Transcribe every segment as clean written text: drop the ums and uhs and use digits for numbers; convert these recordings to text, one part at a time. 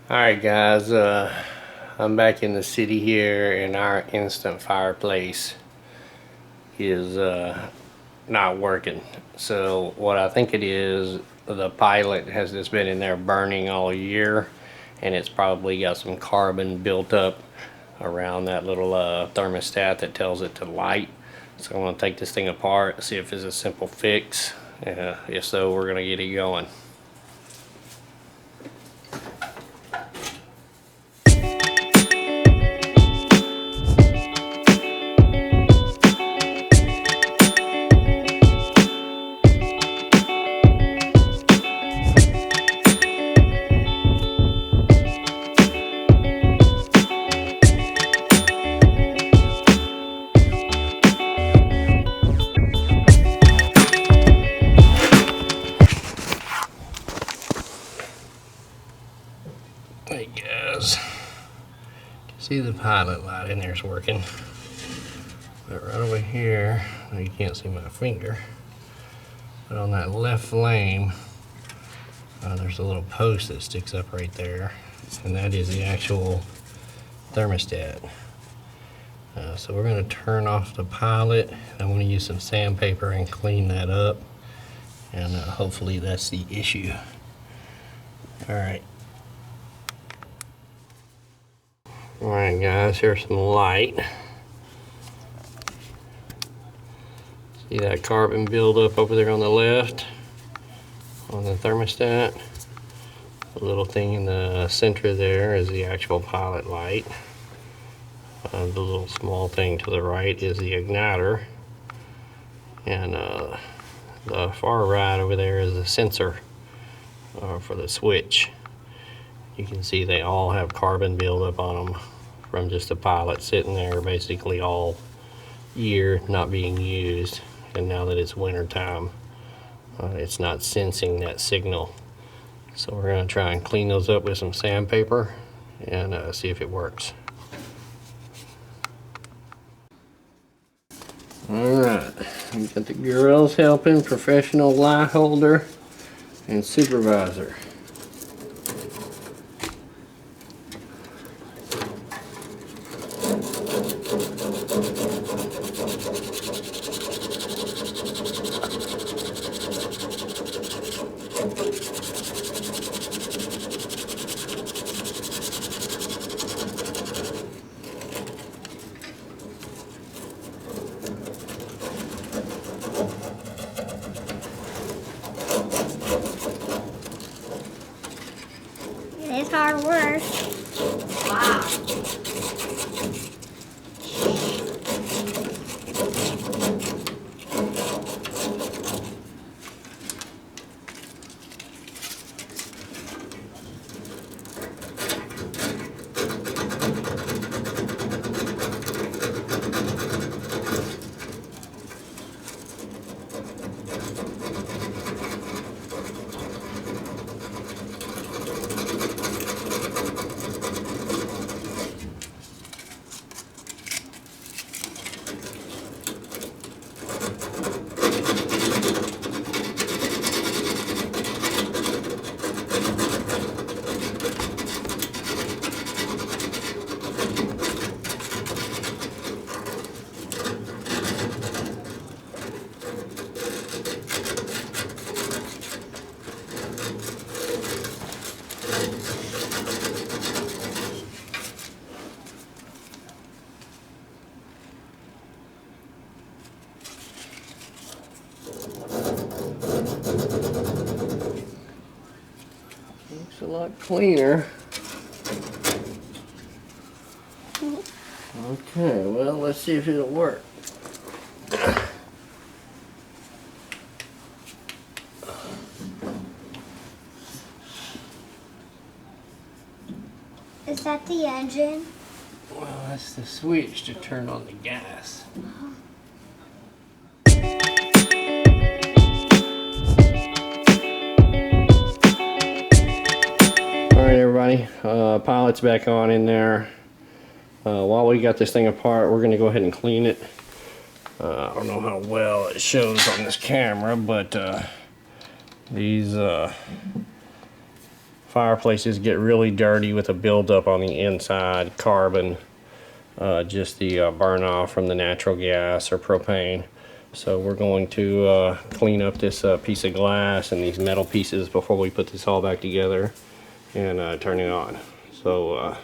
Alright guys, I'm back in the city here and our instant fireplace is not working. So what I think it is, the pilot has just been in there burning all year and it's probably got some carbon built up around that little thermostat that tells it to light. So I'm going to take this thing apart, see if it's a simple fix. If so, we're going to get it going. Hey guys, see the pilot light in there is working, but right over here, well, you can't see my finger, but on that left flame, there's a little post that sticks up right there, and that is the actual thermostat. So we're going to turn off the pilot. I'm going to use some sandpaper and clean that up, and hopefully that's the issue. Alright. Alright guys, here's some light. See that carbon buildup over there on the left on the thermostat? The little thing in the center there is the actual pilot light. The little small thing to the right is the igniter. And the far right over there is the sensor for the switch. You can see they all have carbon buildup on them from just the pilot sitting there basically all year not being used, and now that it's winter time, it's not sensing that signal. So we're going to try and clean those up with some sandpaper and see if it works. Alright, we got the girls helping, professional light holder and supervisor. It's hard work. Wow. Looks a lot cleaner. Okay, well, let's see if it'll work. Is that the engine? Well, that's the switch to turn on the gas. Alright everybody, pilot's back on in there. While we got this thing apart, we're going to go ahead and clean it. I don't know how well it shows on this camera, but these fireplaces get really dirty with a buildup on the inside, carbon, just the burn off from the natural gas or propane. So we're going to clean up this piece of glass and these metal pieces before we put this all back together and turn it on. So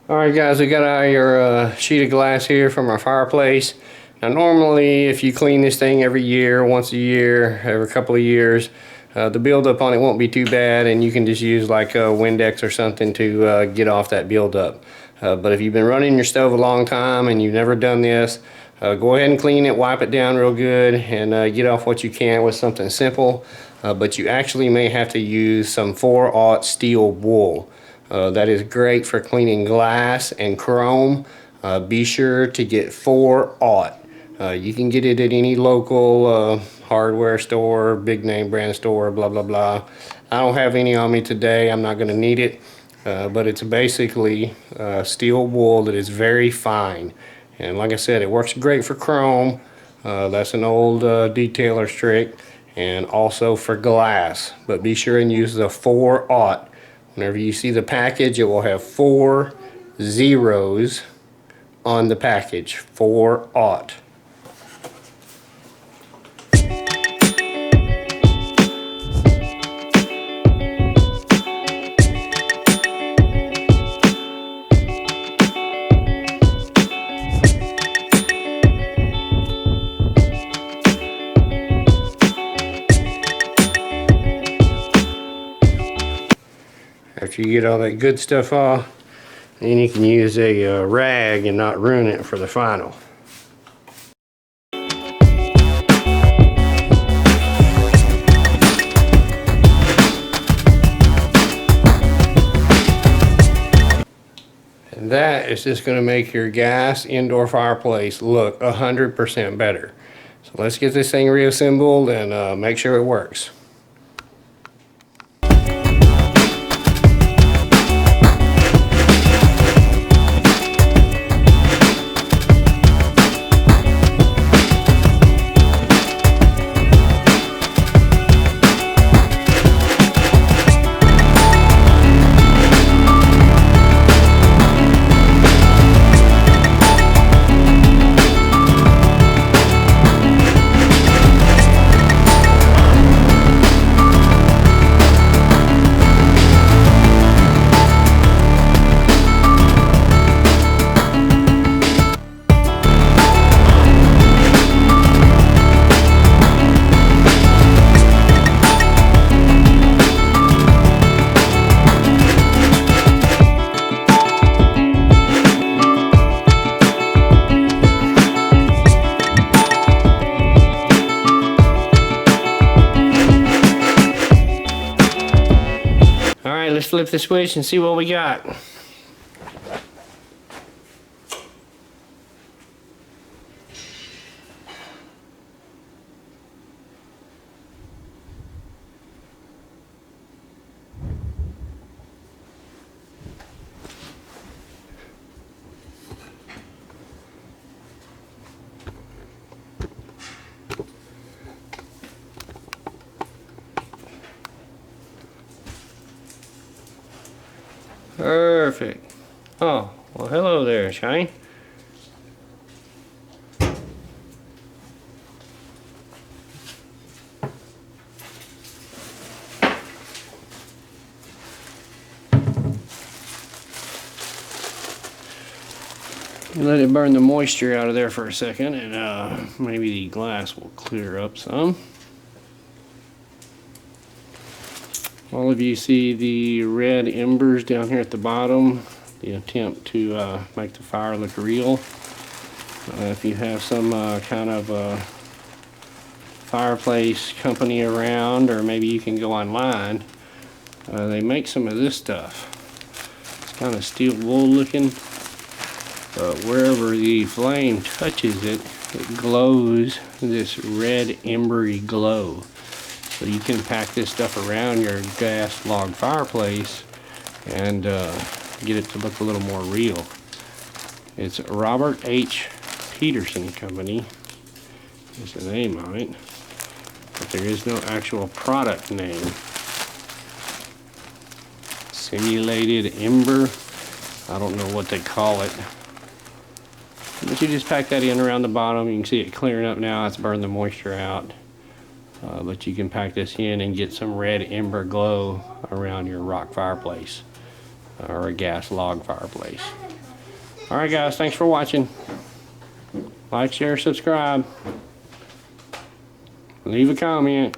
alright guys, we got our sheet of glass here from our fireplace. Now normally if you clean this thing every year, once a year, every couple of years, the buildup on it won't be too bad, and you can just use like a Windex or something to get off that buildup. But if you've been running your stove a long time and you've never done this, go ahead and clean it, wipe it down real good, and get off what you can with something simple. But you actually may have to use some 4/0 steel wool. That is great for cleaning glass and chrome. Be sure to get 4/0. You can get it at any local hardware store, big name brand store, blah blah blah. I don't have any on me today. I'm not going to need it, but it's basically steel wool that is very fine, and like I said, it works great for chrome. That's an old detailer's trick, and also for glass. But be sure and use the 4/0. Whenever you see the package, it will have 4 zeros on the package. 4/0. After you get all that good stuff off, then you can use a rag and not ruin it for the final. And that is just going to make your gas indoor fireplace look 100% better. So let's get this thing reassembled and make sure it works. Alright, let's flip the switch and see what we got. Perfect. Oh, well, hello there, Shine. Let it burn the moisture out of there for a second, and maybe the glass will clear up some. All of you see the red embers down here at the bottom, the attempt to make the fire look real. If you have some kind of fireplace company around, or maybe you can go online, they make some of this stuff. It's kind of steel wool looking, but wherever the flame touches it, it glows this red embery glow. So you can pack this stuff around your gas log fireplace and get it to look a little more real. It's Robert H. Peterson Company is the name on it, but there is no actual product name. simulated ember. I don't know what they call it. But you just pack that in around the bottom. You can see it clearing up now. It's burned the moisture out. But you can pack this in and get some red ember glow around your rock fireplace or a gas log fireplace. Alright guys, thanks for watching. Like, share, subscribe. Leave a comment.